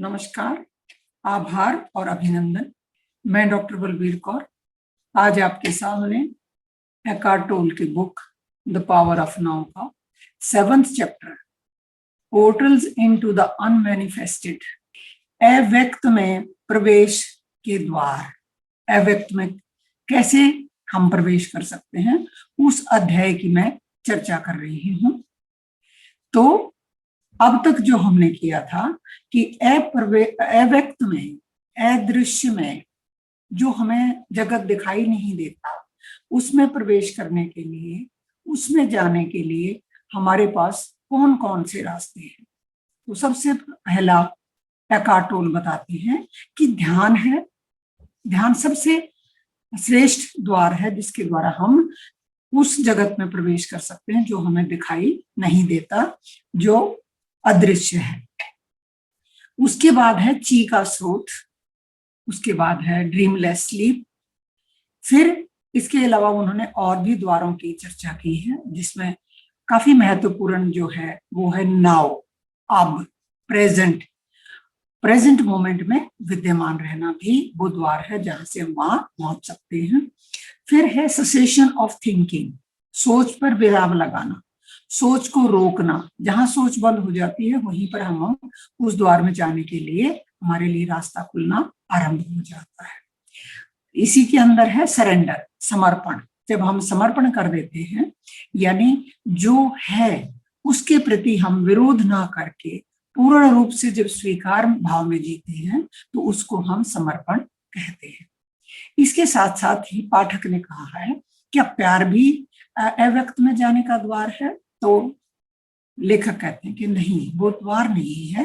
नमस्कार, आभार और अभिनंदन। मैं डॉक्टर बलबीर कौर आज आपके सामने एकार्ट टोल की book the power of now का 7th chapter portals into the unmanifested, अव्यक्त में प्रवेश के द्वार, अव्यक्त में कैसे हम प्रवेश कर सकते हैं, उस अध्याय की मैं चर्चा कर रही हूं। तो अब तक जो हमने किया था कि अव्यक्त में, अदृश्य में, जो हमें जगत दिखाई नहीं देता, उसमें प्रवेश करने के लिए, उसमें जाने के लिए हमारे पास कौन कौन से रास्ते हैं। तो सबसे पहला एकार्ट टोल बताते हैं कि ध्यान है। ध्यान सबसे श्रेष्ठ द्वार है जिसके द्वारा हम उस जगत में प्रवेश कर सकते हैं जो हमें दिखाई नहीं देता, जो अदृश्य है। उसके बाद है ची का स्रोत, उसके बाद है ड्रीमलेस स्लीप। फिर इसके अलावा उन्होंने और भी द्वारों की चर्चा की है, जिसमें काफी महत्वपूर्ण जो है वो है नाउ, अब, प्रेजेंट मोमेंट में विद्यमान रहना भी वो द्वार है जहां से हम वहां पहुंच सकते हैं। फिर है सेसेशन ऑफ थिंकिंग, सोच पर विराम लगाना, सोच को रोकना। जहां सोच बंद हो जाती है वहीं पर हम उस द्वार में जाने के लिए हमारे लिए रास्ता खुलना आरंभ हो जाता है। इसी के अंदर है सरेंडर, समर्पण। जब हम समर्पण कर देते हैं, यानी जो है उसके प्रति हम विरोध ना करके पूर्ण रूप से जब स्वीकार भाव में जीते हैं, तो उसको हम समर्पण कहते हैं। इसके साथ साथ ही पाठक ने कहा है क्या प्यार भी अव्यक्त में जाने का द्वार है? तो लेखक कहते हैं कि नहीं, वो द्वार नहीं है,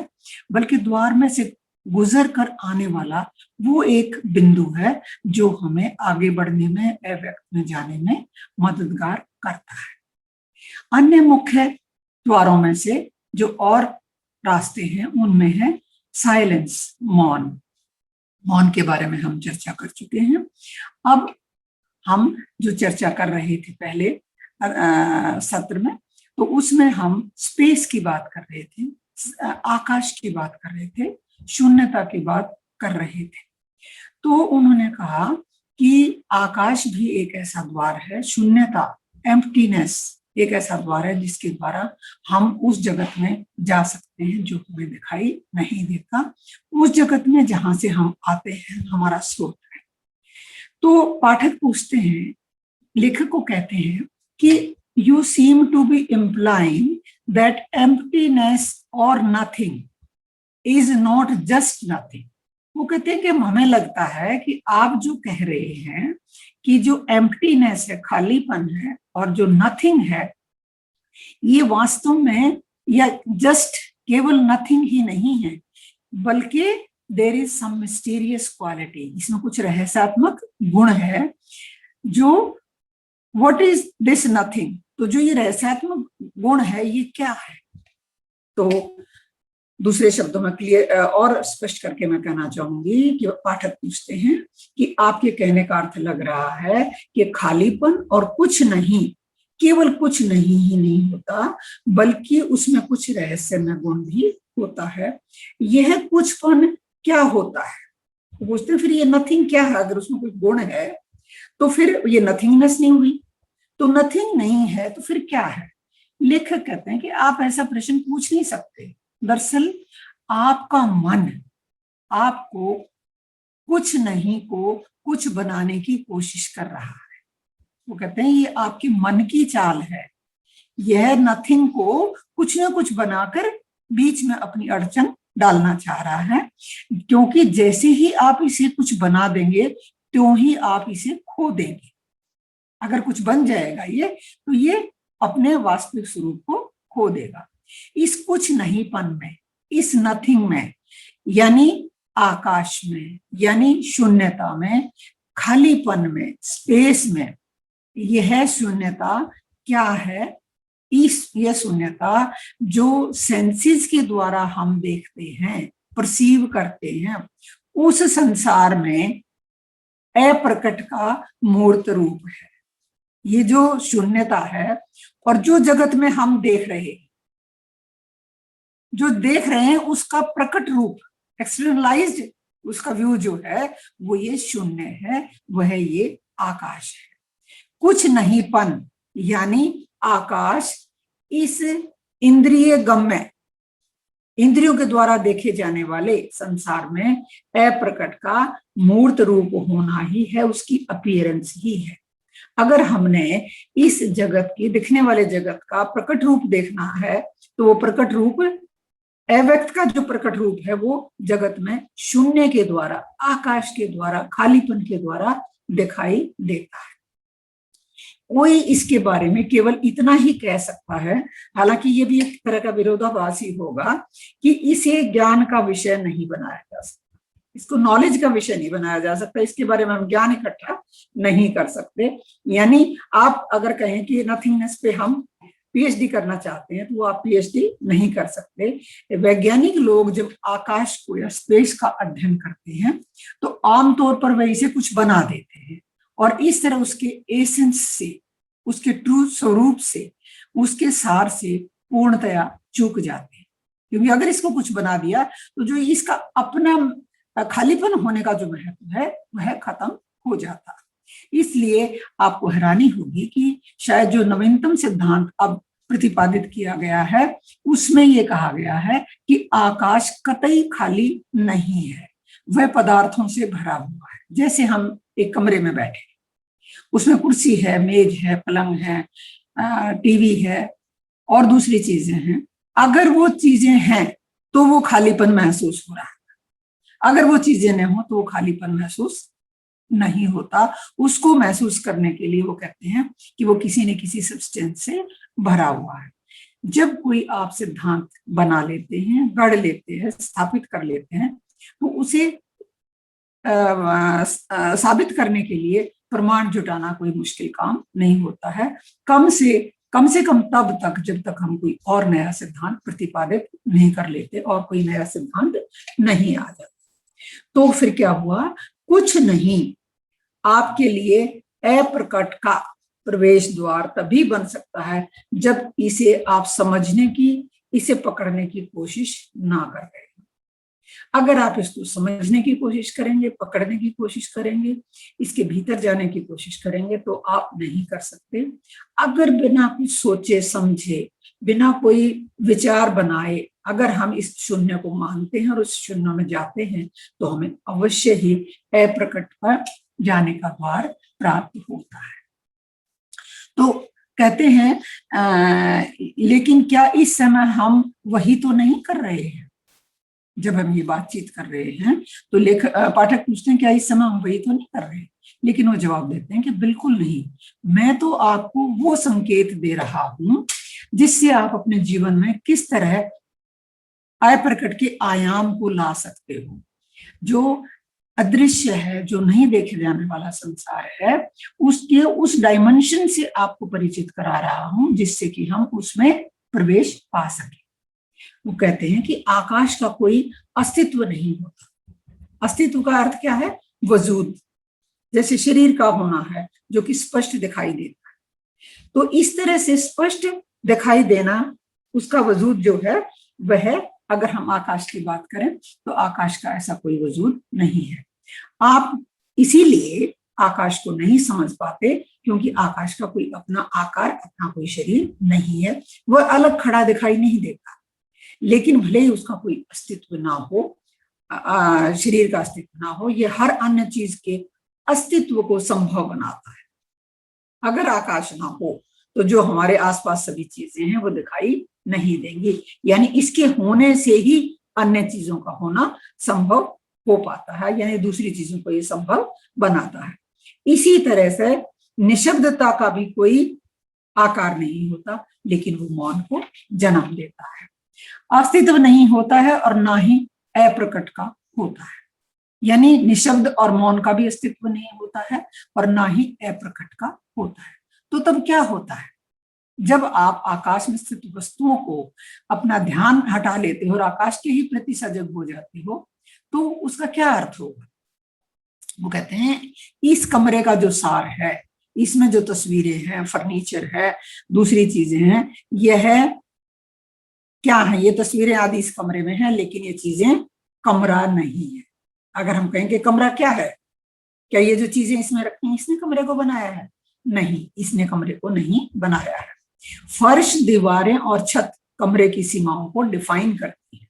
बल्कि द्वार में से गुजर कर आने वाला वो एक बिंदु है जो हमें आगे बढ़ने में, अव्यक्त में जाने में मददगार करता है। अन्य मुख्य द्वारों में से जो और रास्ते हैं उनमें है साइलेंस, मौन। मौन के बारे में हम चर्चा कर चुके हैं। अब हम जो चर्चा कर रहे थे पहले सत्र में, तो उसमें हम स्पेस की बात कर रहे थे, आकाश की बात कर रहे थे, शून्यता की बात कर रहे थे। तो उन्होंने कहा कि आकाश भी एक ऐसा द्वार है, शून्यता, एम्प्टीनेस एक ऐसा द्वार है जिसके द्वारा हम उस जगत में जा सकते हैं जो हमें दिखाई नहीं देता, उस जगत में जहां से हम आते हैं, हमारा स्रोत है। तो पाठक पूछते हैं, लेखक को कहते हैं कि you seem to be implying that emptiness or nothing is not just nothing. वो कहते हैं कि हमें लगता है कि आप जो कह रहे हैं कि जो emptiness है, खालीपन है, और जो nothing है, ये वास्तव में या just केवल nothing ही नहीं है, बल्कि there is some mysterious quality, इसमें कुछ रहस्यात्मक गुण है। जो what is this nothing, तो जो ये रहस्यात्मक गुण है ये क्या है? तो दूसरे शब्दों में क्लियर और स्पष्ट करके मैं कहना चाहूंगी कि पाठक पूछते हैं कि आपके कहने का अर्थ लग रहा है कि खालीपन और कुछ नहीं, केवल कुछ नहीं ही नहीं होता, बल्कि उसमें कुछ रहस्यमय गुण भी होता है। यह कुछपन क्या होता है? तो पूछते हैं फिर ये नथिंग क्या है? अगर उसमें कोई गुण है तो फिर ये नथिंगनेस नहीं हुई, तो नथिंग नहीं है तो फिर क्या है? लेखक कहते हैं कि आप ऐसा प्रश्न पूछ नहीं सकते। दरअसल आपका मन आपको कुछ नहीं को कुछ बनाने की कोशिश कर रहा है। वो कहते हैं ये आपके मन की चाल है, यह नथिंग को कुछ ना कुछ बनाकर बीच में अपनी अड़चन डालना चाह रहा है, क्योंकि जैसे ही आप इसे कुछ बना देंगे त्यों ही आप इसे खो देंगे। अगर कुछ बन जाएगा ये, तो ये अपने वास्तविक स्वरूप को खो देगा। इस कुछ नहींपन में, इस नथिंग में, यानी आकाश में, यानी शून्यता में, खालीपन में, स्पेस में, यह शून्यता क्या है? यह शून्यता जो सेंसेस के द्वारा हम देखते हैं, परसीव करते हैं, उस संसार में अप्रकट का मूर्त रूप है। ये जो शून्यता है और जो जगत में हम देख रहे हैं, जो देख रहे हैं उसका प्रकट रूप एक्सटर्नलाइज्ड उसका व्यू जो है वो ये शून्य है, वह ये आकाश है। कुछ नहींपन यानी आकाश इस इंद्रिय गम्य, इंद्रियों के द्वारा देखे जाने वाले संसार में अप्रकट का मूर्त रूप होना ही है, उसकी अपीयरेंस ही है। अगर हमने इस जगत की, दिखने वाले जगत का प्रकट रूप देखना है तो वो प्रकट रूप, अव्यक्त का जो प्रकट रूप है वो जगत में शून्य के द्वारा, आकाश के द्वारा, खालीपन के द्वारा दिखाई देता है। कोई इसके बारे में केवल इतना ही कह सकता है, हालांकि ये भी एक तरह का विरोधाभासी होगा, कि इसे ज्ञान का विषय नहीं बनाया जा सकता, इसको नॉलेज का विषय नहीं बनाया जा सकता, इसके बारे में हम ज्ञान इकट्ठा नहीं कर सकते। यानी आप अगर कहें कि नथिंगनेस पे हम पीएचडी करना चाहते हैं तो वो आप पीएचडी नहीं कर सकते। वैज्ञानिक लोग जब आकाश को या स्पेस का अध्ययन करते हैं तो आमतौर पर वे इसे कुछ बना देते हैं और इस तरह उसके एसेंस से, उसके ट्रू स्वरूप से, उसके सार से पूर्णतया चूक जाते हैं। क्योंकि अगर इसको कुछ बना दिया तो जो इसका अपना खालीपन होने का जो महत्व है वह खत्म हो जाता। इसलिए आपको हैरानी होगी कि शायद जो नवीनतम सिद्धांत अब प्रतिपादित किया गया है उसमें यह कहा गया है कि आकाश कतई खाली नहीं है, वह पदार्थों से भरा हुआ है। जैसे हम एक कमरे में बैठे, उसमें कुर्सी है, मेज है, पलंग है, टीवी है और दूसरी चीजें हैं। अगर वो चीजें हैं तो वो खालीपन महसूस हो रहा है, अगर वो चीजें नहीं हो तो वो खालीपन महसूस नहीं होता। उसको महसूस करने के लिए वो कहते हैं कि वो किसी न किसी सब्सटेंस से भरा हुआ है। जब कोई आप सिद्धांत बना लेते हैं, गढ़ लेते हैं, स्थापित कर लेते हैं तो उसे साबित करने के लिए प्रमाण जुटाना कोई मुश्किल काम नहीं होता है, कम से कम तब तक जब तक हम कोई और नया सिद्धांत प्रतिपादित नहीं कर लेते और कोई नया सिद्धांत नहीं आ जाता। तो फिर क्या हुआ, कुछ नहीं आपके लिए अप्रकट का प्रवेश द्वार तभी बन सकता है जब इसे आप समझने की, इसे पकड़ने की कोशिश ना कर रहे। अगर आप इसको समझने की कोशिश करेंगे, पकड़ने की कोशिश करेंगे, इसके भीतर जाने की कोशिश करेंगे तो आप नहीं कर सकते। अगर बिना कुछ सोचे समझे, बिना कोई विचार बनाए अगर हम इस शून्य को मानते हैं और उस शून्य में जाते हैं तो हमें अवश्य ही अप्रकट पर जाने का द्वार प्राप्त होता है। तो कहते हैं लेकिन क्या इस समय हम वही तो नहीं कर रहे हैं? जब हम ये बातचीत कर रहे हैं तो पाठक पूछते हैं क्या इस समय हम वही तो नहीं कर रहे? लेकिन वो जवाब देते हैं कि बिल्कुल नहीं, मैं तो आपको वो संकेत दे रहा हूं जिससे आप अपने जीवन में किस तरह अप्रकट के आयाम को ला सकते हो। जो अदृश्य है, जो नहीं देखे जाने वाला संसार है, उसके उस डायमेंशन से आपको परिचित करा रहा हूं जिससे कि हम उसमें प्रवेश पा सके। वो कहते हैं कि आकाश का कोई अस्तित्व नहीं होता। अस्तित्व का अर्थ क्या है? वजूद। जैसे शरीर का होना है जो कि स्पष्ट दिखाई देता है, तो इस तरह से स्पष्ट दिखाई देना, उसका वजूद जो है वह, अगर हम आकाश की बात करें तो आकाश का ऐसा कोई वजूद नहीं है। आप इसीलिए आकाश को नहीं समझ पाते क्योंकि आकाश का कोई अपना आकार, अपना कोई शरीर नहीं है। वह अलग खड़ा दिखाई नहीं देता, लेकिन भले ही उसका कोई अस्तित्व ना हो, शरीर का अस्तित्व ना हो, यह हर अन्य चीज के अस्तित्व को संभव बनाता है। अगर आकाश ना हो तो जो हमारे आसपास सभी चीजें हैं वो दिखाई नहीं देंगी, यानी इसके होने से ही अन्य चीजों का होना संभव हो पाता है, यानी दूसरी चीजों को ये संभव बनाता है। इसी तरह से निशब्दता का भी कोई आकार नहीं होता, लेकिन वो मौन को जन्म देता है। अस्तित्व नहीं होता है और ना ही अप्रकट का होता है, यानी निशब्द और मौन का भी अस्तित्व नहीं होता है और ना ही अप्रकट का होता है। तो तब क्या होता है? जब आप आकाश में स्थित वस्तुओं को अपना ध्यान हटा लेते हो और आकाश के ही प्रति सजग हो जाते हो तो उसका क्या अर्थ होगा? वो कहते हैं इस कमरे का जो सार है, इसमें जो तस्वीरें हैं, फर्नीचर है, दूसरी चीजें हैं, यह क्या है? ये तस्वीरें आदि इस कमरे में है, लेकिन ये चीजें कमरा नहीं है। अगर हम कहें कि कमरा क्या है, क्या ये जो चीजें इसमें रखी हैं इसने कमरे को बनाया है? नहीं, इसने कमरे को नहीं बनाया है। फर्श, दीवारें और छत कमरे की सीमाओं को डिफाइन करती है।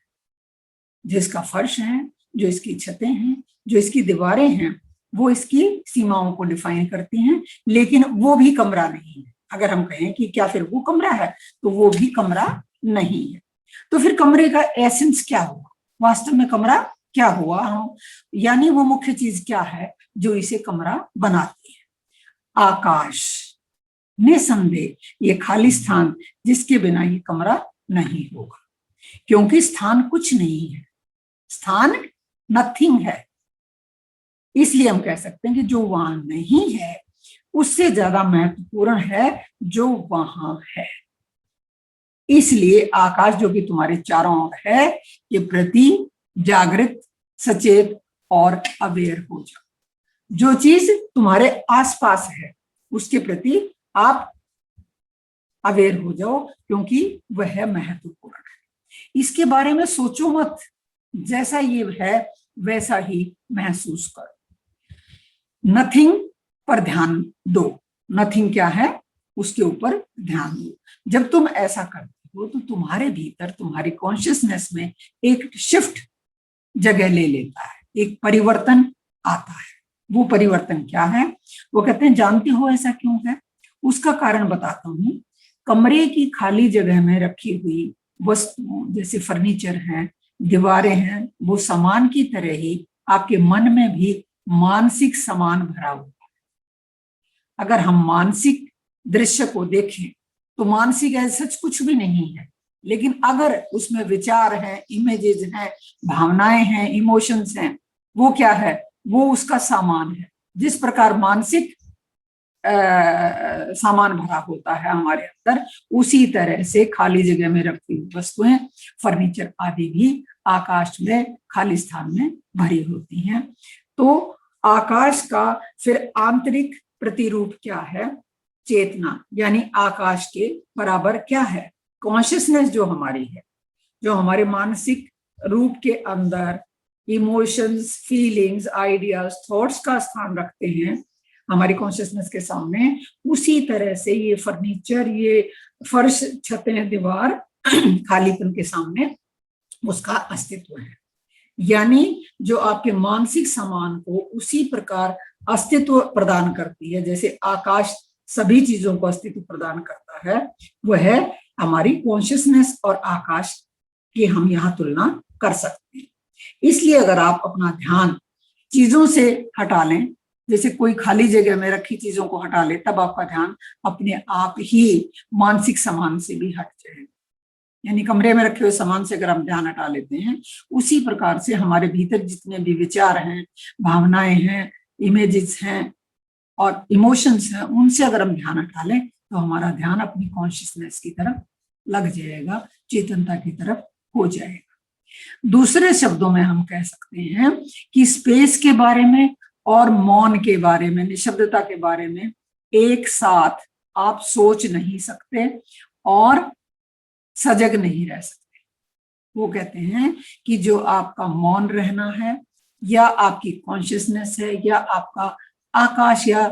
जिसका फर्श है, जो इसकी छतें हैं, जो इसकी दीवारें हैं, वो इसकी सीमाओं को डिफाइन करती हैं, लेकिन वो भी कमरा नहीं है। अगर हम कहें कि क्या फिर वो कमरा है, तो वो भी कमरा नहीं है। तो फिर कमरे का एसेंस क्या हुआ, वास्तव में कमरा क्या हुआ, यानी वो मुख्य चीज क्या है जो इसे कमरा बनाती है? आकाश। निसंदेह ये खाली स्थान जिसके बिना ये कमरा नहीं होगा, क्योंकि स्थान कुछ नहीं है, स्थान नथिंग है। इसलिए हम कह सकते हैं कि जो वहां नहीं है उससे ज्यादा महत्वपूर्ण है जो वहां है। इसलिए आकाश जो कि तुम्हारे चारों ओर है, के प्रति जागृत, सचेत और अवेयर हो जाओ। जो चीज तुम्हारे आसपास है उसके प्रति आप अवेयर हो जाओ, क्योंकि वह महत्वपूर्ण है। इसके बारे में सोचो मत, जैसा ये है वैसा ही महसूस करो। नथिंग पर ध्यान दो। नथिंग क्या है उसके ऊपर ध्यान दो। जब तुम ऐसा करते हो तो तुम्हारे भीतर, तुम्हारी कॉन्शियसनेस में एक शिफ्ट जगह ले लेता है, एक परिवर्तन आता है। वो परिवर्तन क्या है? वो कहते हैं जानते हो ऐसा क्यों है? उसका कारण बताता हूं। कमरे की खाली जगह में रखी हुई वस्तुओं जैसे फर्नीचर हैं, दीवारें हैं, वो सामान की तरह ही आपके मन में भी मानसिक सामान भरा हुआ है। अगर हम मानसिक दृश्य को देखें तो मानसिक ऐसा सच कुछ भी नहीं है, लेकिन अगर उसमें विचार हैं, इमेजेस हैं, भावनाएं हैं, इमोशंस हैं, वो क्या है? वो उसका सामान है। जिस प्रकार मानसिक सामान भरा होता है हमारे अंदर, उसी तरह से खाली जगह में रखी हुई वस्तुएं, फर्नीचर आदि भी आकाश में खाली स्थान में भरी होती हैं। तो आकाश का फिर आंतरिक प्रतिरूप क्या है? चेतना, यानी आकाश के बराबर क्या है? कॉन्शियसनेस जो हमारी है, जो हमारे मानसिक रूप के अंदर इमोशंस, फीलिंग्स, आइडियाज, थॉट्स का स्थान रखते हैं हमारी कॉन्शियसनेस के सामने, उसी तरह से ये फर्नीचर, ये फर्श, छतें, दीवार खालीपन के सामने उसका अस्तित्व है। यानी जो आपके मानसिक सामान को उसी प्रकार अस्तित्व प्रदान करती है जैसे आकाश सभी चीजों को अस्तित्व प्रदान करता है, वह है हमारी कॉन्शियसनेस और आकाश की हम यहाँ तुलना कर सकते हैं। इसलिए अगर आप अपना ध्यान चीजों से हटा लें, जैसे कोई खाली जगह में रखी चीजों को हटा ले, तब आपका ध्यान अपने आप ही मानसिक सामान से भी हट जाएगा। यानी कमरे में रखे हुए सामान से अगर हम ध्यान हटा लेते हैं, उसी प्रकार से हमारे भीतर जितने भी विचार हैं, भावनाएं हैं, इमेजेस हैं और इमोशंस हैं, उनसे अगर हम ध्यान हटा लें तो हमारा ध्यान अपनी कॉन्शियसनेस की तरफ लग जाएगा, चेतनता की तरफ हो जाएगा। दूसरे शब्दों में हम कह सकते हैं कि स्पेस के बारे में और मौन के बारे में, निशब्दता के बारे में एक साथ आप सोच नहीं सकते और सजग नहीं रह सकते। वो कहते हैं कि जो आपका मौन रहना है, या आपकी कॉन्शियसनेस है, या आपका आकाश या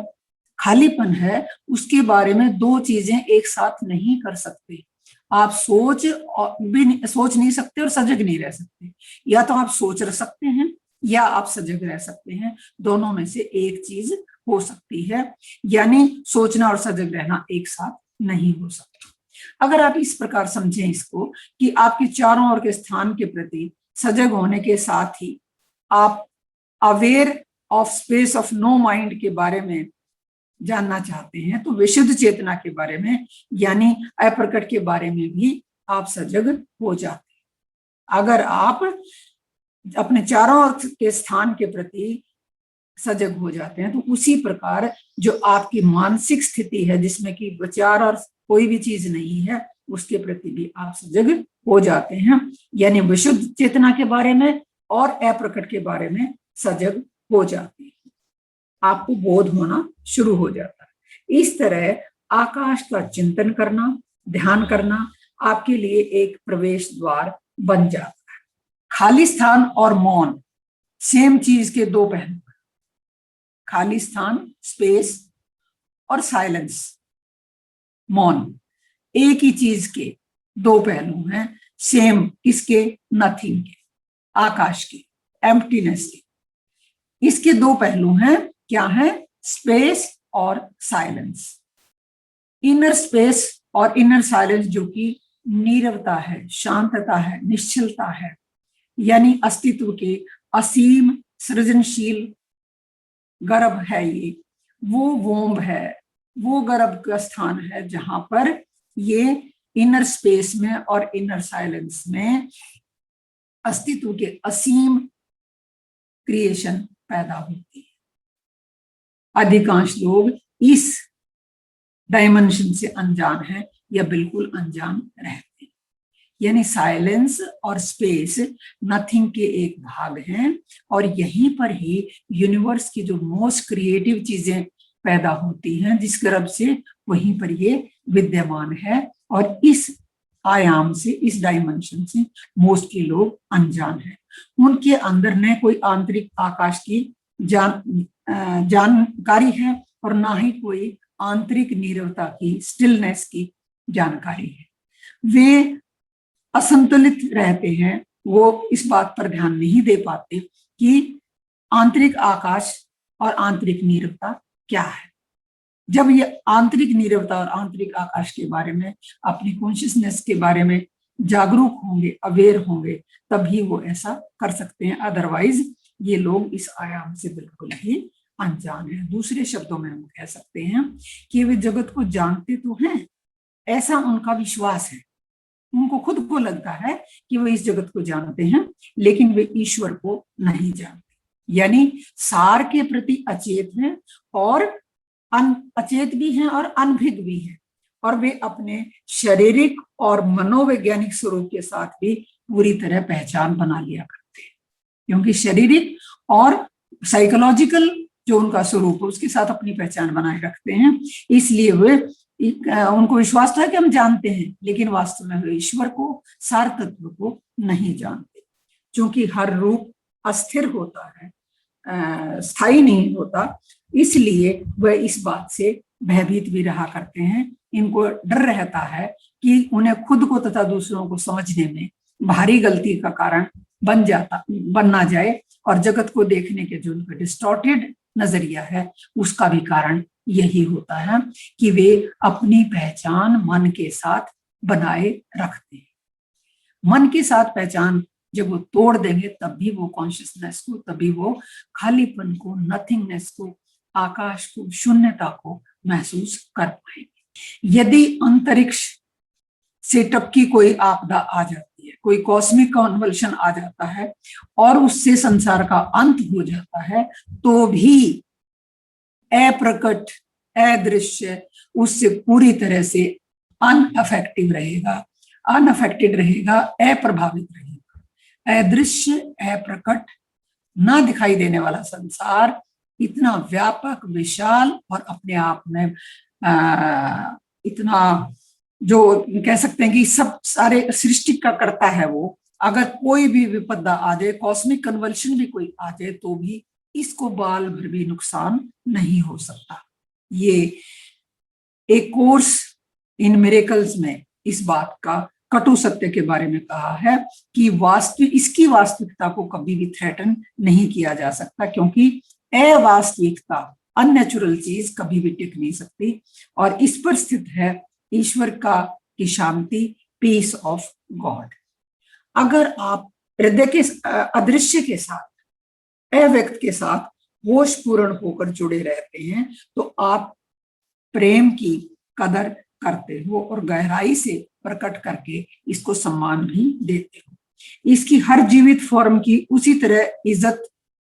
खालीपन है, उसके बारे में दो चीजें एक साथ नहीं कर सकते। आप सोच नहीं सकते और सजग नहीं रह सकते। या तो आप सोच सकते हैं या आप सजग रह सकते हैं, दोनों में से एक चीज हो सकती है। यानी सोचना और सजग रहना एक साथ नहीं हो सकता। अगर आप इस प्रकार समझें इसको कि आपके चारों ओर के स्थान के प्रति सजग होने के साथ ही आप aware of space of no mind के बारे में जानना चाहते हैं, तो विशुद्ध चेतना के बारे में यानी अप्रकट के बारे में भी आप सजग हो जाते हैं। अगर आप अपने चारों ओर के स्थान के प्रति सजग हो जाते हैं, तो उसी प्रकार जो आपकी मानसिक स्थिति है जिसमें कि विचार और कोई भी चीज नहीं है, उसके प्रति भी आप सजग हो जाते हैं। यानी विशुद्ध चेतना के बारे में और अप्रकट के बारे में सजग हो जाते हैं, आपको बोध होना शुरू हो जाता है। इस तरह आकाश का चिंतन करना, ध्यान करना आपके लिए एक प्रवेश द्वार बन जाता है। खाली स्थान और मौन सेम चीज के दो पहलू। खाली स्थान स्पेस और साइलेंस मौन एक ही चीज के दो पहलू हैं, सेम किसके, नथिंग के, आकाश के, एम्प्टीनेस के। इसके दो पहलू हैं, क्या है, स्पेस और साइलेंस। इनर स्पेस और इनर साइलेंस जो कि नीरवता है, शांतता है, निश्चलता है, यानी अस्तित्व के असीम सृजनशील गर्भ है, ये वो वोम्ब है, वो गर्भ का स्थान है जहां पर ये इनर स्पेस में और इनर साइलेंस में अस्तित्व के असीम क्रिएशन पैदा होती है। अधिकांश लोग इस डायमेंशन से अनजान है या बिल्कुल अनजान रहते हैं। यानी साइलेंस और स्पेस नथिंग के एक भाग हैं और यहीं पर ही यूनिवर्स की जो मोस्ट क्रिएटिव चीजें पैदा होती हैं, जिस गर्भ से वहीं पर ये विद्यमान है। और इस आयाम से, इस डायमेंशन से मोस्टली लोग अनजान हैं। उनके अंदर न कोई आंतरिक आकाश की जानकारी है और ना ही कोई आंतरिक नीरवता की, स्टिलनेस की जानकारी है। वे असंतुलित रहते हैं, वो इस बात पर ध्यान नहीं दे पाते कि आंतरिक आकाश और आंतरिक नीरवता क्या है। जब ये आंतरिक नीरवता और आंतरिक आकाश के बारे में, अपनी कॉन्शियसनेस के बारे में जागरूक होंगे, अवेयर होंगे, तभी वो ऐसा कर सकते हैं। अदरवाइज ये लोग इस आयाम से बिल्कुल ही अनजान है। दूसरे शब्दों में हम कह सकते हैं कि वे जगत को जानते तो हैं, ऐसा उनका विश्वास है, उनको खुद को लगता है कि वो इस जगत को जानते हैं, लेकिन वे ईश्वर को नहीं जानते। यानी सार के प्रति अचेत हैं और अचेत भी हैं और अनभिज्ञ भी हैं, और वे अपने शारीरिक और मनोवैज्ञानिक स्वरूप के साथ भी पूरी तरह पहचान बना लिया करते हैं। क्योंकि शारीरिक और साइकोलॉजिकल जो उनका स्वरूप है उसके साथ अपनी पहचान बनाए रखते हैं, इसलिए वे उनको विश्वास था कि हम जानते हैं, लेकिन वास्तव में वे ईश्वर को, सार तत्व को नहीं जानते। क्योंकि हर रूप अस्थिर होता है, स्थायी नहीं होता, इसलिए वह इस बात से भयभीत भी रहा करते हैं। इनको डर रहता है कि उन्हें खुद को तथा दूसरों को समझने में भारी गलती का कारण बन ना जाए, और जगत को देखने के जो उनका डिस्टॉर्टेड नजरिया है उसका भी कारण यही होता है कि वे अपनी पहचान मन के साथ बनाए रखते हैं। मन के साथ पहचान जब वो तोड़ देंगे तब भी वो कॉन्शियसनेस को, तभी वो खालीपन को, नथिंगनेस को, आकाश को, शून्यता को महसूस कर पाएंगे। यदि अंतरिक्ष से टपकी कोई आपदा आ जाती है, कोई कॉस्मिक कन्वल्शन आ जाता है और उससे संसार का अंत हो जाता है, तो भी अप्रकट, अदृश्य उससे पूरी तरह से अनअफेक्टेड रहेगा, अप्रभावित रहेगा। अदृश्य, अप्रकट, ना दिखाई देने वाला संसार इतना व्यापक, विशाल और अपने आप में इतना, जो कह सकते हैं कि सब सारे सृष्टि का करता है वो, अगर कोई भी विपदा आ जाए, कॉस्मिक कन्वल्शन भी कोई आ जाए, तो भी इसको बाल भर भी नुकसान नहीं हो सकता। ये एक कोर्स इन मिरेकल्स में इस बात का कटु सत्य के बारे में कहा है कि इसकी वास्तविकता को कभी भी थ्रेटन नहीं किया जा सकता, क्योंकि अवास्तविकता, अननेचुरल चीज कभी भी टिक नहीं सकती, और इस पर स्थित है ईश्वर की शांति, पीस ऑफ गॉड। अगर आप हृदय के अदृश्य के साथ, अव्यक्त के साथ होश पूर्ण होकर जुड़े रहते हैं, तो आप प्रेम की कदर करते हो और गहराई से प्रकट करके इसको सम्मान भी देते हो। इसकी हर जीवित फॉर्म की उसी तरह इज्जत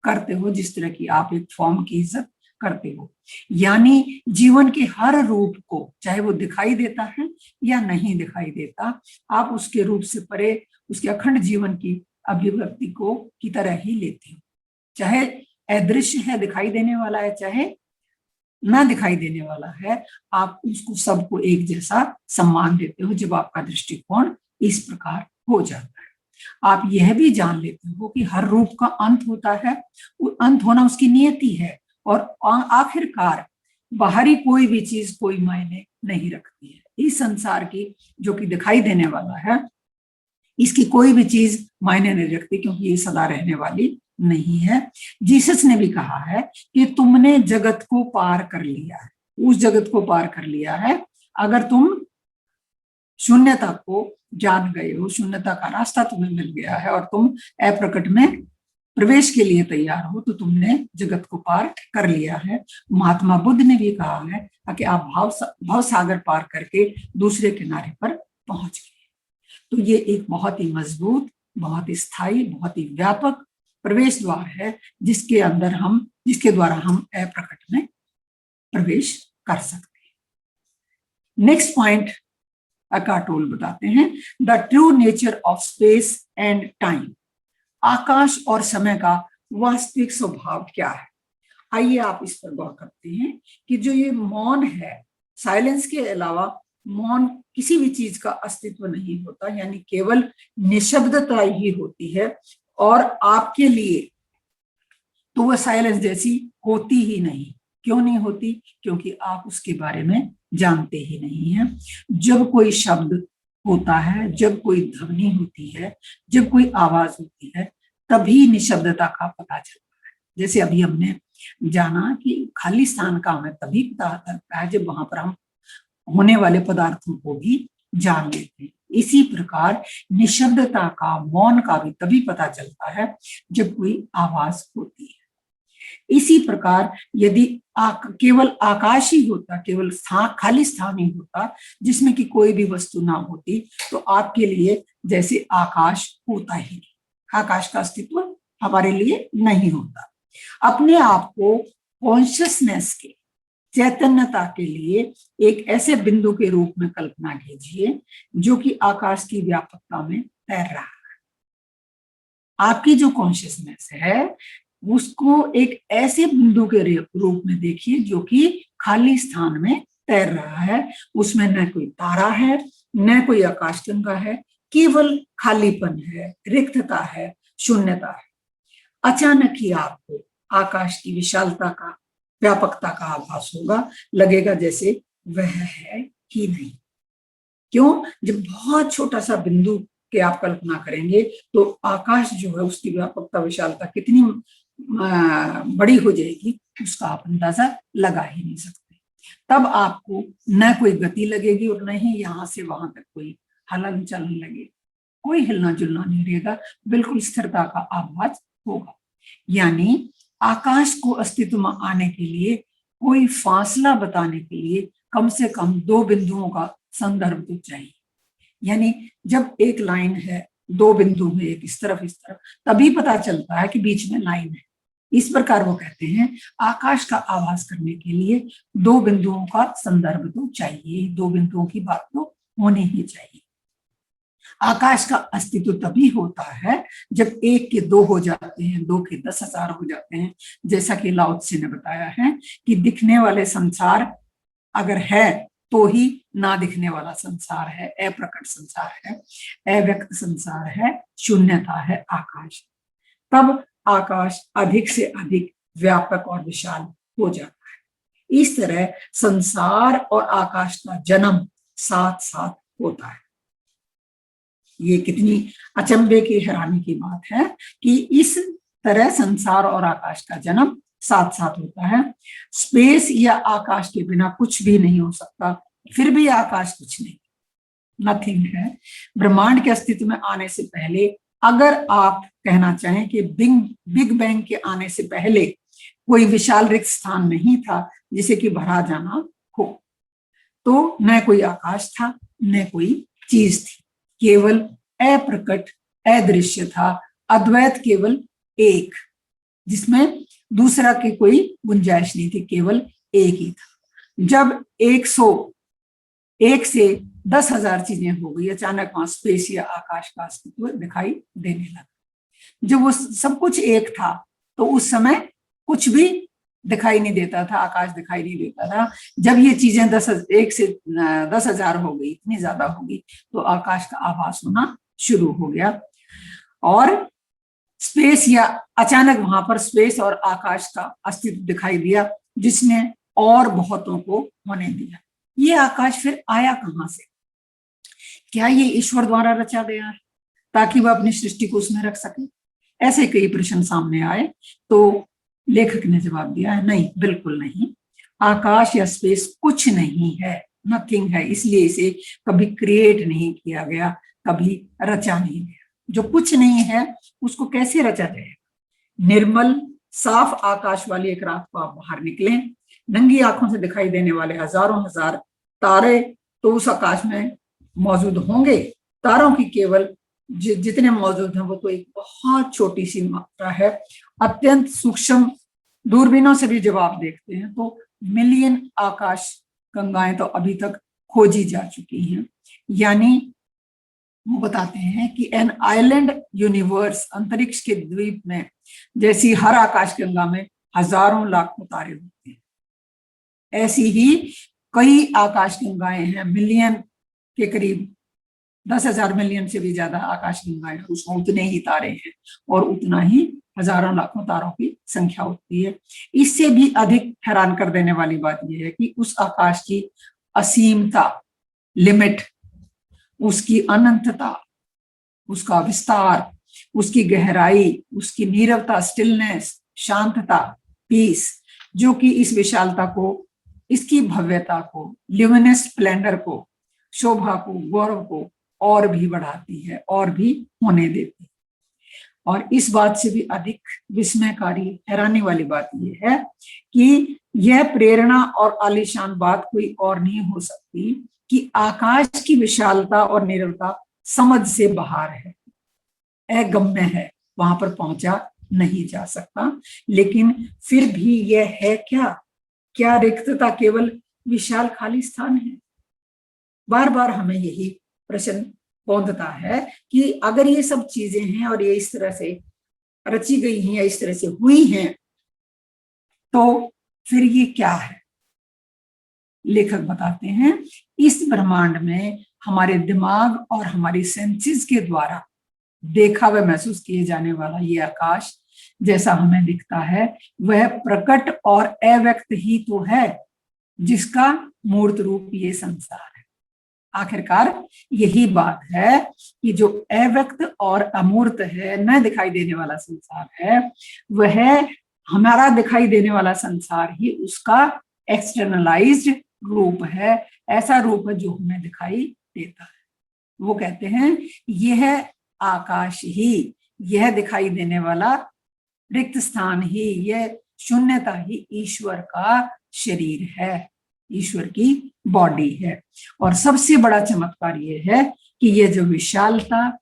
करते हो जिस तरह की आप एक फॉर्म की इज्जत करते हो। यानी जीवन के हर रूप को, चाहे वो दिखाई देता है या नहीं दिखाई देता, आप उसके रूप से परे उसके अखंड जीवन की अभिव्यक्ति को की तरह ही लेते हो। चाहे अदृश्य है, दिखाई देने वाला है, चाहे ना दिखाई देने वाला है, आप उसको सबको एक जैसा सम्मान देते हो जब आपका दृष्टिकोण इस प्रकार हो जाता है। आप यह भी जान लेते हो कि हर रूप का अंत होता है, अंत होना उसकी नियति है, और आखिरकार बाहरी कोई भी चीज कोई मायने नहीं रखती है। इस संसार की जो कि दिखाई देने वाला है, इसकी कोई भी चीज मायने नहीं रखती, क्योंकि ये सदा रहने वाली नहीं है। जीसस ने भी कहा है कि तुमने जगत को पार कर लिया है, उस जगत को पार कर लिया है। अगर तुम शून्यता को जान गए हो, शून्यता का रास्ता तुम्हें मिल गया है और तुम अप्रकट में प्रवेश के लिए तैयार हो, तो तुमने जगत को पार कर लिया है। महात्मा बुद्ध ने भी कहा है कि आप भाव सागर पार करके दूसरे किनारे पर पहुंच गए। तो ये एक बहुत ही मजबूत, बहुत ही स्थायी, बहुत ही व्यापक प्रवेश द्वार है, जिसके द्वारा हम अप्रकट में प्रवेश कर सकते हैं। नेक्स्ट पॉइंट एकार्ट टोल बताते हैं, the true nature of space and time. आकाश और समय का वास्तविक स्वभाव क्या है। आइए आप इस पर गौर करते हैं कि जो ये मौन है, साइलेंस के अलावा मौन किसी भी चीज का अस्तित्व नहीं होता, यानी केवल निशब्दता ही होती है, और आपके लिए तो वह साइलेंस जैसी होती ही नहीं। क्यों नहीं होती? क्योंकि आप उसके बारे में जानते ही नहीं हैं। जब कोई शब्द होता है, जब कोई ध्वनि होती है, जब कोई आवाज होती है, तभी निशब्दता का पता चलता है। जैसे अभी हमने जाना कि खाली स्थान का हमें तभी पता चलता है जब वहां पर हम होने वाले पदार्थों को भी जान लेते हैं। इसी प्रकार निशब्दता का, मौन का भी तभी पता चलता है जब कोई आवाज होती है। इसी प्रकार यदि केवल आकाश ही होता, केवल खाली स्थान ही होता जिसमें कि कोई भी वस्तु ना होती, तो आपके लिए जैसे आकाश होता ही नहीं, आकाश का अस्तित्व हमारे लिए नहीं होता। अपने आप को कॉन्शियसनेस के, चैतन्यता के लिए एक ऐसे बिंदु के रूप में कल्पना कीजिए जो कि आकाश की व्यापकता में तैर रहा है। आपकी जो कॉन्शियसनेस है उसको एक ऐसे बिंदु के रूप में देखिए जो कि खाली स्थान में तैर रहा है। उसमें न कोई तारा है, न कोई आकाशगंगा है, केवल खालीपन है, रिक्तता है, शून्यता है। अचानक ही आपको आकाश की विशालता का, व्यापकता का आभास होगा, लगेगा जैसे वह है ही नहीं। क्यों? जब बहुत छोटा सा बिंदु के आप कल्पना करेंगे तो आकाश जो है उसकी व्यापकता, विशालता कितनी बड़ी हो जाएगी उसका आप अंदाजा लगा ही नहीं सकते। तब आपको न कोई गति लगेगी और न ही यहां से वहां तक कोई हलन चलन लगे, कोई हिलना जुलना नहीं रहेगा, बिल्कुल स्थिरता का आभास होगा। यानी आकाश को अस्तित्व में आने के लिए, कोई फासला बताने के लिए कम से कम दो बिंदुओं का संदर्भ तो चाहिए। यानी जब एक लाइन है, दो बिंदु है, एक इस तरफ इस तरफ, तभी पता चलता है कि बीच में लाइन है। इस प्रकार वो कहते हैं आकाश का आभास करने के लिए दो बिंदुओं का संदर्भ तो चाहिए, दो बिंदुओं की बात तो होनी ही चाहिए। आकाश का अस्तित्व तभी होता है जब एक के दो हो जाते हैं, दो के 10,000 हो जाते हैं। जैसा कि लाओ त्से ने बताया है कि दिखने वाले संसार अगर है तो ही ना दिखने वाला संसार है, अप्रकट संसार है, अव्यक्त संसार है, शून्यता है आकाश। तब आकाश अधिक से अधिक व्यापक और विशाल हो जाता है। इस तरह संसार और आकाश का जन्म साथ साथ होता है। ये कितनी अचंभे की, हैरानी की बात है कि इस तरह संसार और आकाश का जन्म साथ साथ होता है। स्पेस या आकाश के बिना कुछ भी नहीं हो सकता, फिर भी आकाश कुछ नहीं, नथिंग है। ब्रह्मांड के अस्तित्व में आने से पहले, अगर आप कहना चाहें कि बिग बैंग के आने से पहले कोई विशाल रिक्त स्थान नहीं था जिसे कि भरा जाना हो, तो न कोई आकाश था, न कोई चीज थी, केवल अप्रकट, अदृश्य था, अद्वैत केवल एक, जिसमें दूसरा की कोई गुंजाइश नहीं थी, केवल एक ही था। जब 101 से 10,000 चीजें हो गई, अचानक वहां स्पेस या आकाश का अस्तित्व दिखाई देने लगा। जब वो सब कुछ एक था तो उस समय कुछ भी दिखाई नहीं देता था, आकाश दिखाई नहीं देता था। जब ये चीजें 1 से 10,000 हो गई, इतनी ज्यादा हो गई, तो आकाश का आभास होना शुरू हो गया। और स्पेस, या अचानक वहां पर स्पेस और आकाश का अस्तित्व दिखाई दिया जिसने और बहुतों को होने दिया। ये आकाश फिर आया कहां से? क्या ये ईश्वर द्वारा रचा गया है ताकि वह अपनी सृष्टि को उसमें रख सके? ऐसे कई प्रश्न सामने आए तो लेखक ने जवाब दिया है, नहीं, बिल्कुल नहीं। आकाश या स्पेस कुछ नहीं है, नथिंग है, इसलिए इसे कभी क्रिएट नहीं किया गया, कभी रचा नहीं गया। जो कुछ नहीं है उसको कैसे रचा जाएगा? निर्मल साफ आकाश वाली एक रात को आप बाहर निकले, नंगी आंखों से दिखाई देने वाले हजारों हजार तारे तो उस आकाश में मौजूद होंगे। तारों की केवल जितने मौजूद हैं वो तो एक बहुत छोटी सी मात्रा है। अत्यंत सूक्ष्म दूरबीनों से भी जब आप देखते हैं तो मिलियन आकाश गंगाएं तो अभी तक खोजी जा चुकी हैं। यानी वो बताते हैं कि एन आइलैंड यूनिवर्स, अंतरिक्ष के द्वीप में जैसी हर आकाश गंगा में हजारों लाखों तारे होते हैं, ऐसी ही कई आकाश गंगाएं हैं, मिलियन के करीब, 10,000 मिलियन से भी ज्यादा आकाश गंगाएं, उसमें उतने ही तारे हैं और उतना ही हजारों लाखों तारों की संख्या होती है। इससे भी अधिक हैरान कर देने वाली बात यह है कि उस आकाश की असीमता, लिमिट, उसकी अनंतता, उसका विस्तार, उसकी गहराई, उसकी नीरवता, स्टिलनेस, शांतता, पीस, जो कि इस विशालता को, इसकी भव्यता को, ल्यूमिनस स्प्लेंडर को, शोभा को, गौरव को और भी बढ़ाती है और भी होने देती है। और इस बात से भी अधिक विस्मयकारी, हैरानी वाली बात यह है कि यह प्रेरणा और आलीशान बात कोई और नहीं हो सकती कि आकाश की विशालता और निरवता समझ से बाहर है, अगम्य है, वहां पर पहुंचा नहीं जा सकता। लेकिन फिर भी यह है क्या रिक्तता केवल विशाल खाली स्थान है? बार बार हमें यही प्रश्न पौंधता है कि अगर ये सब चीजें हैं और ये इस तरह से रची गई हैं या इस तरह से हुई हैं तो फिर ये क्या है? लेखक बताते हैं, इस ब्रह्मांड में हमारे दिमाग और हमारी सेंसेस के द्वारा देखा व महसूस किए जाने वाला ये आकाश जैसा हमें दिखता है वह प्रकट और अव्यक्त ही तो है, जिसका मूर्त रूप ये संसार है। आखिरकार यही बात है कि जो अव्यक्त और अमूर्त है, न दिखाई देने वाला संसार है, वह हमारा दिखाई देने वाला संसार ही उसका एक्सटर्नलाइज्ड रूप है, ऐसा रूप है जो हमें दिखाई देता है। वो कहते हैं यह आकाश ही, यह दिखाई देने वाला रिक्त स्थान ही, यह शून्यता ही ईश्वर का शरीर है, ईश्वर की बॉडी है। और सबसे बड़ा चमत्कार ये है कि ये जो विशालता,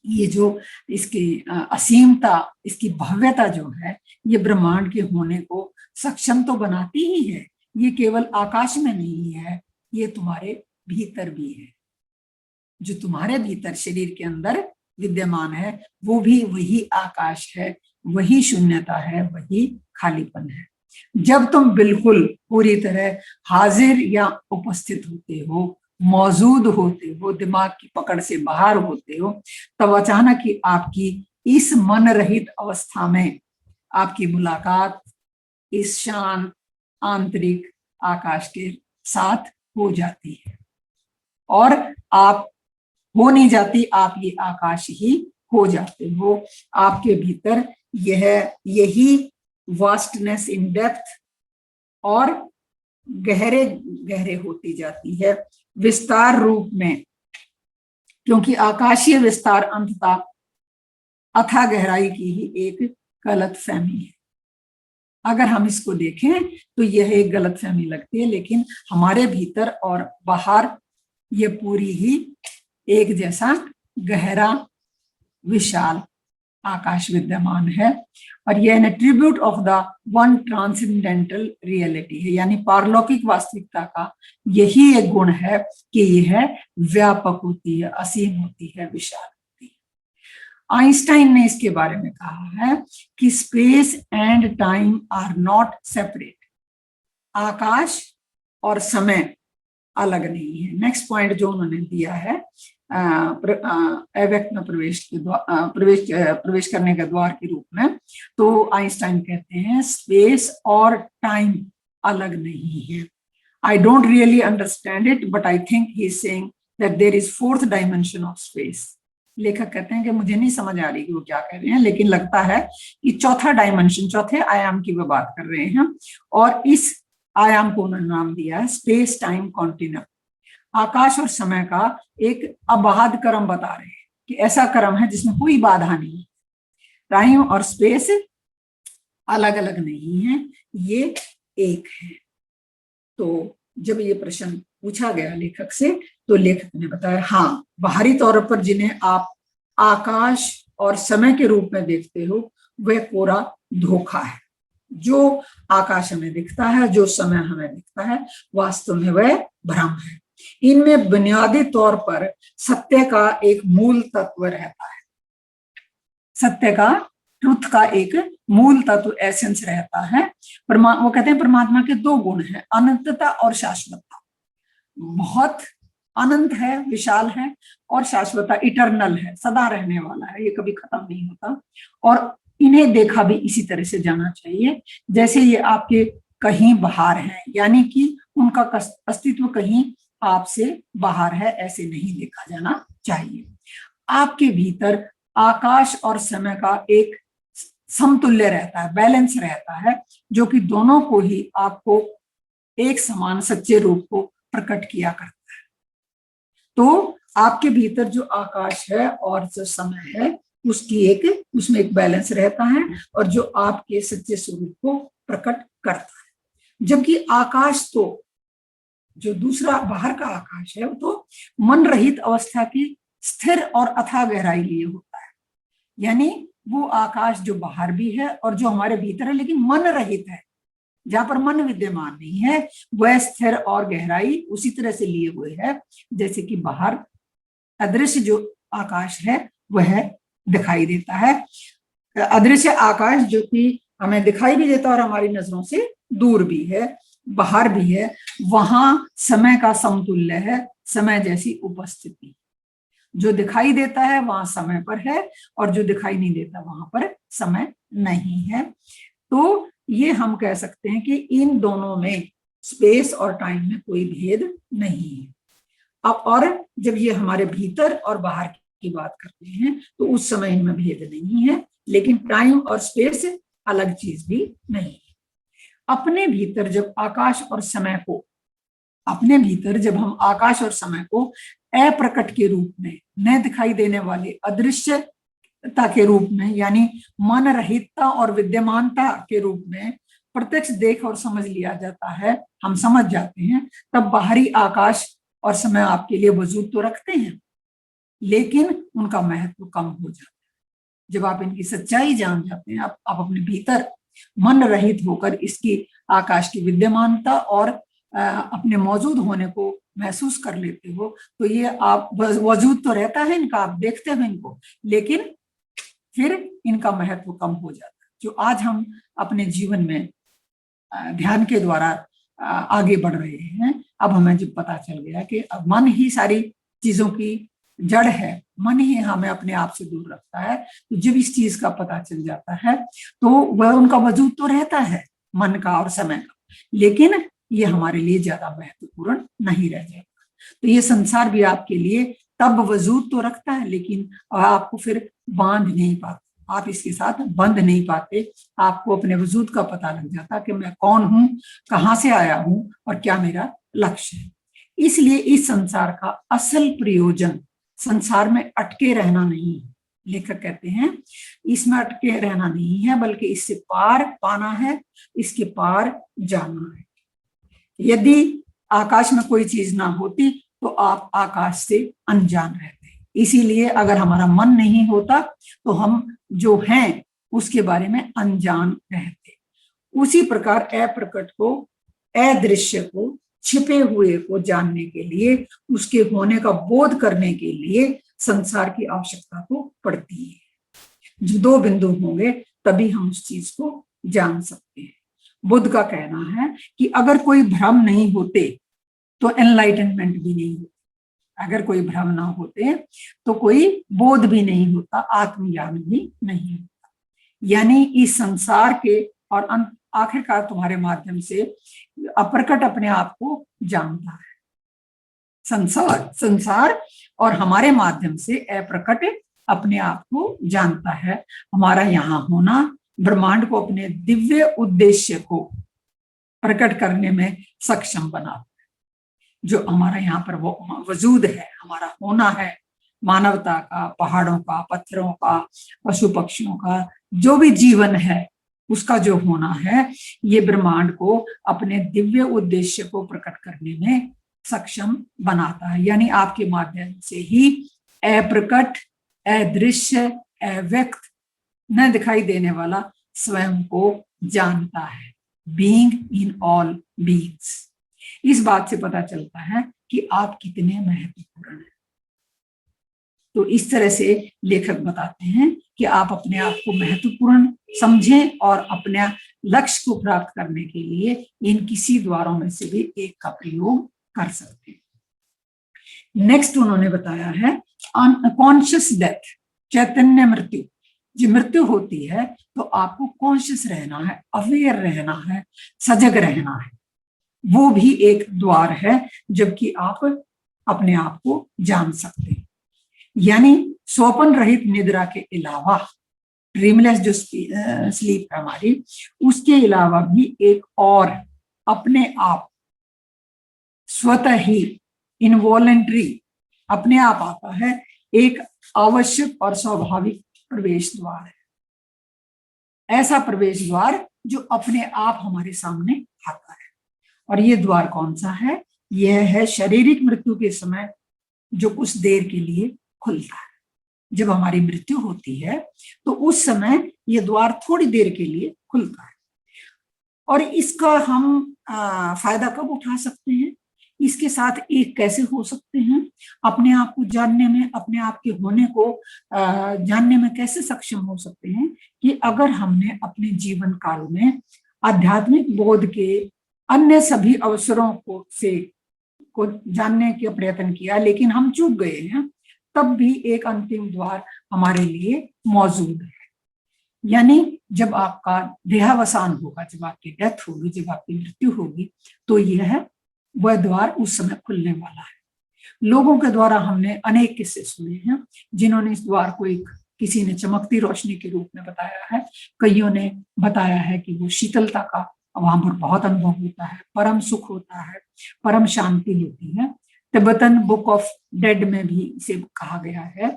ये जो इसकी असीमता, इसकी भव्यता जो है, ये ब्रह्मांड के होने को सक्षम तो बनाती ही है। ये केवल आकाश में नहीं है, ये तुम्हारे भीतर भी है। जो तुम्हारे भीतर शरीर के अंदर विद्यमान है वो भी वही आकाश है, वही शून्यता है, वही खालीपन है। जब तुम बिल्कुल पूरी तरह हाजिर या उपस्थित होते हो, मौजूद होते हो, दिमाग की पकड़ से बाहर होते हो, तब अचानक ही आपकी इस मन रहित अवस्था में आपकी मुलाकात इस शांत आंतरिक आकाश के साथ हो जाती है और आप हो नहीं जाती, आप ये आकाश ही हो जाते हो। आपके भीतर यही वास्टनेस इन डेप्थ और गहरे गहरे होती जाती है विस्तार रूप में, क्योंकि आकाशीय विस्तार अंततः अथाह गहराई की ही एक गलत फहमी है। अगर हम इसको देखें तो यह एक गलत फहमी लगती है, लेकिन हमारे भीतर और बाहर ये पूरी ही एक जैसा गहरा विशाल आकाश विद्यमान है। और यह N attribute of the one transcendental reality है, यानी पारलौकिक वास्तविकता का यही एक गुण है कि यह व्यापक होती है, असीम होती है, विशाल होती है। आइंस्टाइन ने इसके बारे में कहा है कि space and time are not separate. आकाश और समय अलग नहीं है। नेक्स्ट पॉइंट जो उन्होंने दिया है, अव्यक्त में प्रवेश करने के द्वार के रूप में, तो आइंस्टाइन कहते हैं स्पेस और टाइम अलग नहीं है। I don't really understand it, but I think he's saying that there is fourth dimension of space. लेखक कहते हैं कि मुझे नहीं समझ आ रही कि वो क्या कह रहे हैं, लेकिन लगता है कि चौथा डायमेंशन, चौथे आयाम की वो बात कर रहे हैं, और इस आयाम को उन्होंने नाम दिया है स्पेस टाइम कॉन्टिन्यूम। आकाश और समय का एक अबाध क्रम बता रहे हैं कि ऐसा क्रम है जिसमें कोई बाधा नहीं है। टाइम और स्पेस अलग अलग नहीं है, ये एक है। तो जब ये प्रश्न पूछा गया लेखक से, तो लेखक ने बताया हाँ, बाहरी तौर पर जिन्हें आप आकाश और समय के रूप में देखते हो वह कोरा धोखा है। जो आकाश हमें दिखता है, जो समय हमें दिखता है, वास्तव में वह भ्रम है। इनमें बुनियादी तौर पर सत्य का एक मूल तत्व रहता है। सत्य का, ट्रुथ का एक मूल तत्व, एसेंस रहता है। वो कहते हैं परमात्मा के दो गुण हैं, अनंतता और शाश्वतता। बहुत अनंत है, विशाल है, और शाश्वतता इटर्नल है, सदा रहने वाला है, ये कभी खत्म नहीं होता। और इन्हें देखा भी इसी तरह से जाना चाहिए जैसे ये आपके कहीं बाहर है, यानी कि उनका अस्तित्व कहीं आपसे बाहर है, ऐसे नहीं देखा जाना चाहिए। आपके भीतर आकाश और समय का एक समतुल्य रहता है, बैलेंस रहता है, जो कि दोनों को ही आपको एक समान सच्चे रूप को प्रकट किया करता है। तो आपके भीतर जो आकाश है और जो समय है, उसमें एक बैलेंस रहता है, और जो आपके सच्चे स्वरूप को प्रकट करता है। जबकि आकाश तो, जो दूसरा बाहर का आकाश है, वो तो मन रहित अवस्था की स्थिर और अथाह गहराई लिए होता है। यानी वो आकाश जो बाहर भी है और जो हमारे भीतर है, लेकिन मन रहित है, जहां पर मन विद्यमान नहीं है, वह स्थिर और गहराई उसी तरह से लिए हुए है जैसे कि बाहर अदृश्य जो आकाश है वह दिखाई देता है। अदृश्य आकाश जो कि हमें दिखाई भी देता और हमारी नजरों से दूर भी है, बाहर भी है, वहां समय का समतुल्य है, समय जैसी उपस्थिति। जो दिखाई देता है वहां समय पर है, और जो दिखाई नहीं देता वहां पर समय नहीं है। तो ये हम कह सकते हैं कि इन दोनों में, स्पेस और टाइम में, कोई भेद नहीं है। अब और जब ये हमारे भीतर और बाहर की बात करते हैं तो उस समय इनमें भेद नहीं है, लेकिन टाइम और स्पेस अलग चीज भी नहीं है। अपने भीतर जब आकाश और समय को, अपने भीतर जब हम आकाश और समय को अप्रकट के रूप में, न दिखाई देने वाले अदृश्यता के रूप में, यानी मन रहितता और विद्यमानता के रूप में प्रत्यक्ष देख और समझ लिया जाता है, हम समझ जाते हैं, तब बाहरी आकाश और समय आपके लिए वजूद तो रखते हैं, लेकिन उनका महत्व कम हो जाता है। जब आप इनकी सच्चाई जान जाते हैं, आप अपने भीतर मन रहित होकर इसकी, आकाश की विद्यमानता और अपने मौजूद होने को महसूस कर लेते हो, तो ये आप, वजूद तो रहता है इनका, आप देखते हो इनको, लेकिन फिर इनका महत्व कम हो जाता है। जो आज हम अपने जीवन में ध्यान के द्वारा आगे बढ़ रहे हैं, अब हमें जब पता चल गया कि अब मन ही सारी चीजों की जड़ है, मन ही हमें अपने आप से दूर रखता है, तो जब इस चीज का पता चल जाता है तो वह, उनका वजूद तो रहता है, मन का और समय का, लेकिन ये हमारे लिए ज्यादा महत्वपूर्ण नहीं रह जाता। तो ये संसार भी आपके लिए तब वजूद तो रखता है, लेकिन आपको फिर बांध नहीं पाता, आप इसके साथ बंध नहीं पाते। आपको अपने वजूद का पता लग जाता कि मैं कौन हूं, कहाँ से आया हूं और क्या मेरा लक्ष्य है। इसलिए इस संसार का असल प्रयोजन संसार में अटके रहना नहीं है। लेखक कहते हैं इसमें अटके रहना नहीं है, बल्कि इससे पार पाना है, इसके पार जाना है। यदि आकाश में कोई चीज ना होती तो आप आकाश से अनजान रहते। इसीलिए अगर हमारा मन नहीं होता तो हम जो हैं उसके बारे में अनजान रहते। उसी प्रकार अप्रकट को, अदृश्य को, छिपे हुए को जानने के लिए, उसके होने का बोध करने के लिए संसार की आवश्यकता तो पड़ती है। जो दो बिंदु होंगे तभी हम उस चीज को जान सकते हैं। बुद्ध का कहना है कि अगर कोई भ्रम नहीं होते तो एनलाइटनमेंट भी नहीं होती। अगर कोई भ्रम ना होते तो कोई बोध भी नहीं होता, आत्मज्ञान भी नहीं होता। यानी इस संसार के और आखिरकार तुम्हारे माध्यम से अप्रकट अपने आप को जानता है। संसार और हमारे माध्यम से अप्रकट अपने आप को जानता है। हमारा यहाँ होना ब्रह्मांड को अपने दिव्य उद्देश्य को प्रकट करने में सक्षम बनाता है। जो हमारा यहाँ पर वो वजूद है, हमारा होना है, मानवता का, पहाड़ों का, पत्थरों का, पशु पक्षियों का, जो भी जीवन है उसका जो होना है, ये ब्रह्मांड को अपने दिव्य उद्देश्य को प्रकट करने में सक्षम बनाता है। यानी आपके माध्यम से ही अप्रकट, अदृश्य, अव्यक्त, न दिखाई देने वाला स्वयं को जानता है। Being in all beings. इस बात से पता चलता है कि आप कितने महत्वपूर्ण हैं। तो इस तरह से लेखक बताते हैं कि आप अपने आप को महत्वपूर्ण समझें और अपने लक्ष्य को प्राप्त करने के लिए इन किसी द्वारों में से भी एक का प्रयोग कर सकते हैं। नेक्स्ट उन्होंने बताया है अनकॉन्शियस डेथ, चैतन्य मृत्यु। जो मृत्यु होती है तो आपको कॉन्शियस रहना है, अवेयर रहना है, सजग रहना है। वो भी एक द्वार है जबकि आप अपने आप को जान सकते हैं। यानी स्वप्न रहित निद्रा के अलावा, ड्रीमलेस जो स्लीप है हमारी, उसके अलावा भी एक और अपने आप स्वतः ही इनवॉलेंट्री अपने आप आता है, एक आवश्यक और स्वाभाविक प्रवेश द्वार है। ऐसा प्रवेश द्वार जो अपने आप हमारे सामने आता है। और ये द्वार कौन सा है? यह है शारीरिक मृत्यु के समय जो कुछ देर के लिए खुलता है। जब हमारी मृत्यु होती है तो उस समय ये द्वार थोड़ी देर के लिए खुलता है। और इसका हम फायदा कब उठा सकते हैं? इसके साथ एक कैसे हो सकते हैं? अपने आप को जानने में, अपने आप के होने को जानने में कैसे सक्षम हो सकते हैं कि अगर हमने अपने जीवन काल में आध्यात्मिक बोध के अन्य सभी अवसरों को जानने का प्रयत्न किया लेकिन हम चूक गए हैं, तब भी एक अंतिम द्वार हमारे लिए मौजूद है। यानी जब आपका देहावसान होगा, जब आपकी डेथ होगी, जब आपकी मृत्यु होगी, तो यह वह द्वार उस समय खुलने वाला है। लोगों के द्वारा हमने अनेक किस्से सुने हैं जिन्होंने इस द्वार को एक किसी ने चमकती रोशनी के रूप में बताया है, कईयों ने बताया है कि वो शीतलता का वहां पर बहुत अनुभव होता है, परम सुख होता है, परम शांति होती है। तिब्बतन बुक ऑफ डेड में भी इसे कहा गया है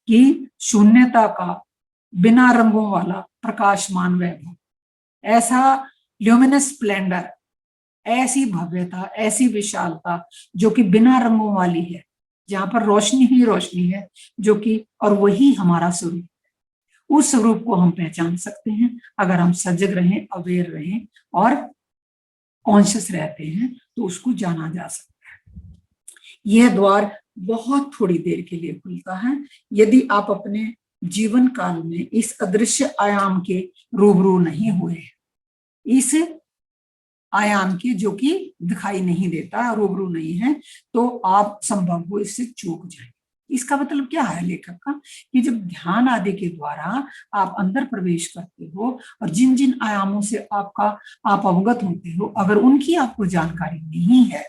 कि शून्यता का बिना रंगों वाला प्रकाशमान वैभव, ऐसा ल्यूमिनस स्प्लेंडर, ऐसी भव्यता, ऐसी विशालता जो कि बिना रंगों वाली है, जहां पर रोशनी ही रोशनी है, जो कि और वही हमारा स्वरूप है। उस स्वरूप को हम पहचान सकते हैं अगर हम सजग रहें, अवेयर रहें और कॉन्शियस रहते हैं, तो उसको जाना जा सकता है। यह द्वार बहुत थोड़ी देर के लिए खुलता है। यदि आप अपने जीवन काल में इस अदृश्य आयाम के रूबरू नहीं हुए, इस आयाम के जो कि दिखाई नहीं देता, रूबरू नहीं है, तो आप संभव हो इससे चूक जाए। इसका मतलब क्या है लेखक का? कि जब ध्यान आदि के द्वारा आप अंदर प्रवेश करते हो और जिन जिन आयामों से आप अवगत होते हो, अगर उनकी आपको जानकारी नहीं है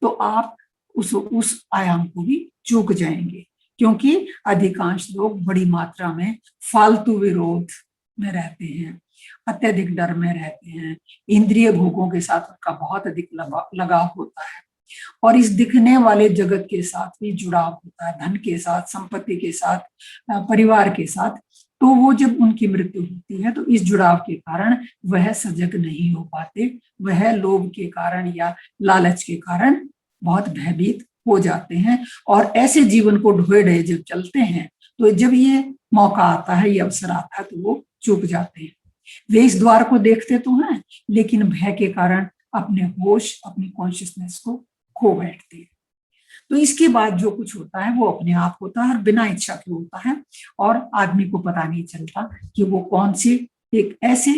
तो आप उस आयाम को भी चूक जाएंगे। क्योंकि अधिकांश लोग बड़ी मात्रा में फालतू विरोध में रहते हैं, अत्यधिक डर में रहते हैं, इंद्रिय भोगों के साथ उनका बहुत अधिक लगाव होता है और इस दिखने वाले जगत के साथ भी जुड़ाव होता है, धन के साथ, संपत्ति के साथ, परिवार के साथ। तो वो जब उनकी मृत्यु होती है तो इस जुड़ाव के कारण वह सजग नहीं हो पाते, वह लोभ के कारण या लालच के कारण बहुत भयभीत हो जाते हैं और ऐसे जीवन को ढोए ढहे जब चलते हैं, तो जब ये मौका आता है, ये अवसर आता है, तो वो चूक जाते हैं। वे इस द्वार को देखते तो हैं लेकिन भय के कारण अपने होश, अपनी कॉन्शियसनेस को खो बैठते हैं। तो इसके बाद जो कुछ होता है वो अपने आप होता है और बिना इच्छा के होता है और आदमी को पता नहीं चलता कि वो कौन सी एक ऐसे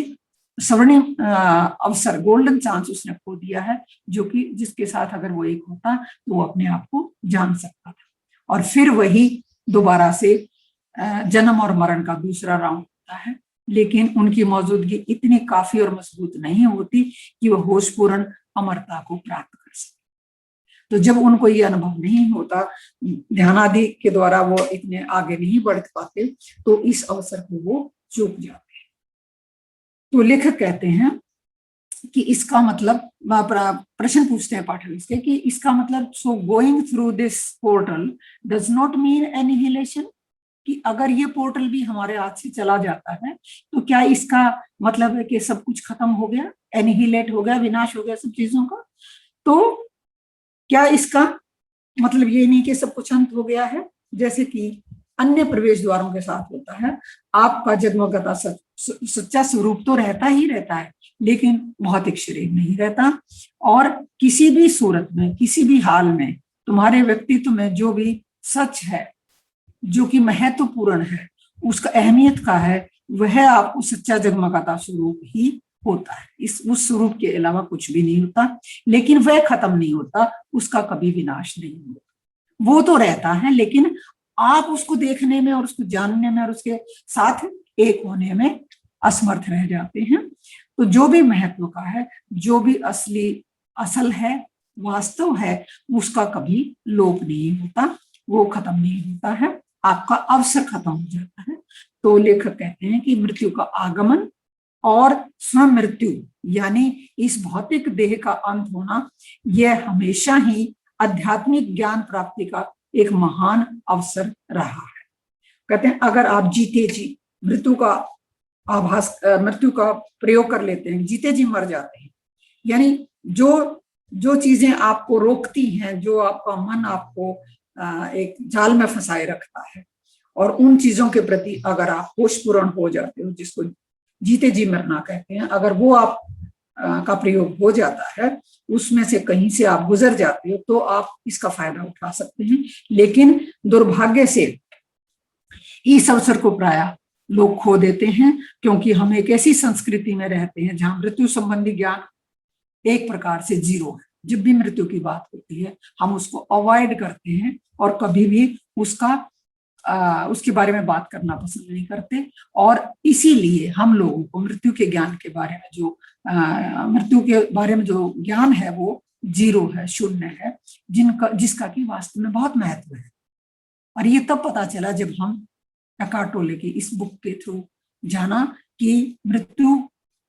स्वर्णिम अवसर, गोल्डन चांस उसने खो दिया है, जो कि जिसके साथ अगर वो एक होता तो वो अपने आप को जान सकता था। और फिर वही दोबारा से जन्म और मरण का दूसरा राउंड होता है, लेकिन उनकी मौजूदगी इतनी काफी और मजबूत नहीं होती कि वह होशपूर्ण अमरता को प्राप्त कर सके। तो जब उनको ये अनुभव नहीं होता, ध्यानादि के द्वारा वो इतने आगे नहीं बढ़ पाते, तो इस अवसर को वो चूक जाते। तो लेखक कहते हैं कि इसका मतलब, प्रश्न पूछते हैं पाठक इसके कि इसका मतलब, so going through this portal does not mean annihilation, कि अगर ये पोर्टल भी हमारे हाथ से चला जाता है तो क्या इसका मतलब है कि सब कुछ खत्म हो गया, एनिहिलेट हो गया, विनाश हो गया सब चीजों का? तो क्या इसका मतलब ये नहीं कि सब कुछ अंत हो गया है, जैसे कि अन्य प्रवेश द्वारों के साथ होता है। आपका जगमगाता सच्चा स्वरूप तो रहता ही रहता है, लेकिन भौतिक शरीर नहीं रहता। और किसी भी सूरत में, किसी भी हाल में, तुम्हारे व्यक्तित्व में जो भी सच है, जो कि महत्वपूर्ण है, उसका अहमियत का है, वह आपको सच्चा जगमगाता स्वरूप ही होता है। उस स्वरूप के अलावा कुछ भी नहीं होता, लेकिन वह खत्म नहीं होता, उसका कभी विनाश नहीं होता। वो तो रहता है, लेकिन आप उसको देखने में और उसको जानने में और उसके साथ एक होने में असमर्थ रह जाते हैं। तो जो भी महत्व का है, जो भी असल है, वास्तव है, उसका कभी लोप नहीं होता, वो खत्म नहीं होता है, आपका अवसर खत्म हो जाता है। तो लेखक कहते हैं कि मृत्यु का आगमन और स्वयं मृत्यु, यानी इस भौतिक देह का अंत होना, यह हमेशा ही आध्यात्मिक ज्ञान प्राप्ति का एक महान अवसर रहा है। कहते हैं अगर आप जीते जी मृत्यु का मृत्यु का प्रयोग कर लेते हैं, जीते जी मर जाते हैं, यानी जो जो चीजें आपको रोकती हैं, जो आपका मन आपको एक जाल में फंसाए रखता है, और उन चीजों के प्रति अगर आप होशपूर्ण हो जाते हो, जिसको जीते जी मरना कहते हैं, अगर वो आप का प्रयोग हो जाता है, उसमें से कहीं से आप गुजर जाते हो, तो आप इसका फायदा उठा सकते हैं। लेकिन दुर्भाग्य से इस अवसर को प्राय लोग खो देते हैं, क्योंकि हम एक ऐसी संस्कृति में रहते हैं जहां मृत्यु संबंधी ज्ञान एक प्रकार से जीरो है। जब भी मृत्यु की बात होती है, हम उसको अवॉइड करते हैं और कभी भी उसके बारे में बात करना पसंद नहीं करते। और इसीलिए हम लोगों को मृत्यु के ज्ञान के बारे में मृत्यु के बारे में जो ज्ञान है वो जीरो है, शून्य है, जिसका कि वास्तव में बहुत महत्व है। और ये तब पता चला जब हम एकार्ट टोले की इस बुक के थ्रू जाना कि मृत्यु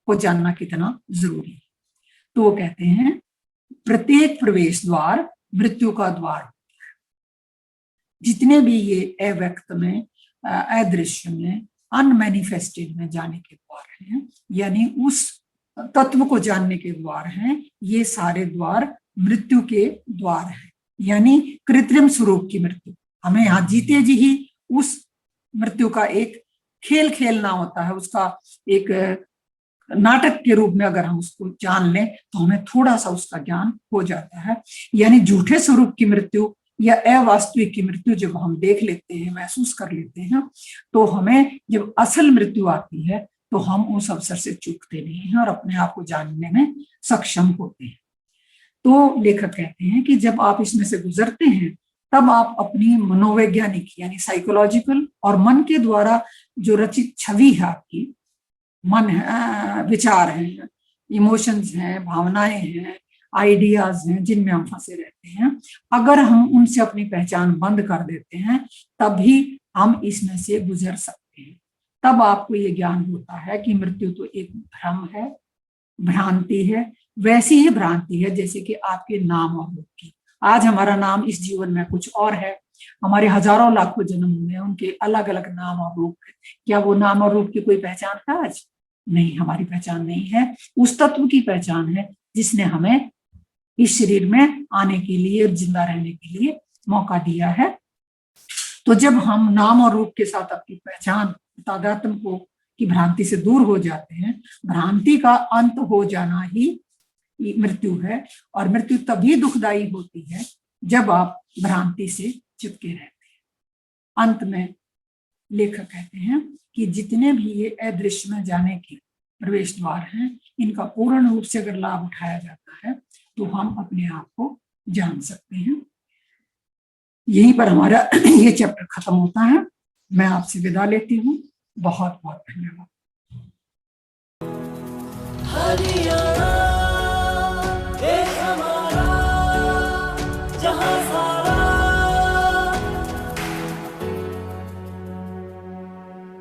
को जानना कितना जरूरी है। तो वो कहते हैं प्रत्येक प्रवेश द्वार मृत्यु का द्वार, जितने भी ये अव्यक्त में, अदृश्य में, अनमैनिफेस्टेड में जाने के द्वार हैं, यानी उस तत्व को जानने के द्वार हैं, ये सारे द्वार मृत्यु के द्वार हैं, यानी कृत्रिम स्वरूप की मृत्यु। हमें यहाँ जीते जी ही उस मृत्यु का एक खेल खेलना होता है, उसका एक नाटक के रूप में अगर हम उसको जान लें तो हमें थोड़ा सा उसका ज्ञान हो जाता है। यानी झूठे स्वरूप की मृत्यु या अवास्तविक की मृत्यु जब हम देख लेते हैं, महसूस कर लेते हैं, तो हमें जब असल मृत्यु आती है तो हम उस अवसर से चूकते नहीं हैं और अपने आप को जानने में सक्षम होते हैं। तो लेखक कहते हैं कि जब आप इसमें से गुजरते हैं, तब आप अपनी मनोवैज्ञानिक यानी साइकोलॉजिकल और मन के द्वारा जो रचित छवि है, आपकी मन है, विचार हैं, इमोशंस हैं, भावनाएं हैं, आइडियाज हैं, जिनमें हम फंसे रहते हैं, अगर हम उनसे अपनी पहचान बंद कर देते हैं, तभी हम इसमें से गुजर सकते हैं। तब आपको ये ज्ञान होता है कि मृत्यु तो एक भ्रम है, भ्रांति है, वैसी ही भ्रांति है जैसे कि आपके नाम और रूप की। आज हमारा नाम इस जीवन में कुछ और है, हमारे हजारों लाखों जन्म हुए, उनके अलग अलग नाम और रूप है। क्या वो नाम और रूप की कोई पहचान है आज? नहीं, हमारी पहचान नहीं है। उस तत्व की पहचान है जिसने हमें इस शरीर में आने के लिए और जिंदा रहने के लिए मौका दिया है। तो जब हम नाम और रूप के साथ अपनी पहचान, तादात्म्य को की भ्रांति से दूर हो जाते हैं, भ्रांति का अंत हो जाना ही मृत्यु है। और मृत्यु तभी दुखदाई होती है जब आप भ्रांति से चिपके रहते हैं। अंत में लेखक कहते हैं कि जितने भी ये अदृश्य में जाने के प्रवेश द्वार हैं, इनका पूर्ण रूप से अगर लाभ उठाया जाता है तो हम अपने आप को जान सकते हैं। यहीं पर हमारा ये चैप्टर खत्म होता है। मैं आपसे विदा लेती हूँ। बहुत बहुत धन्यवाद।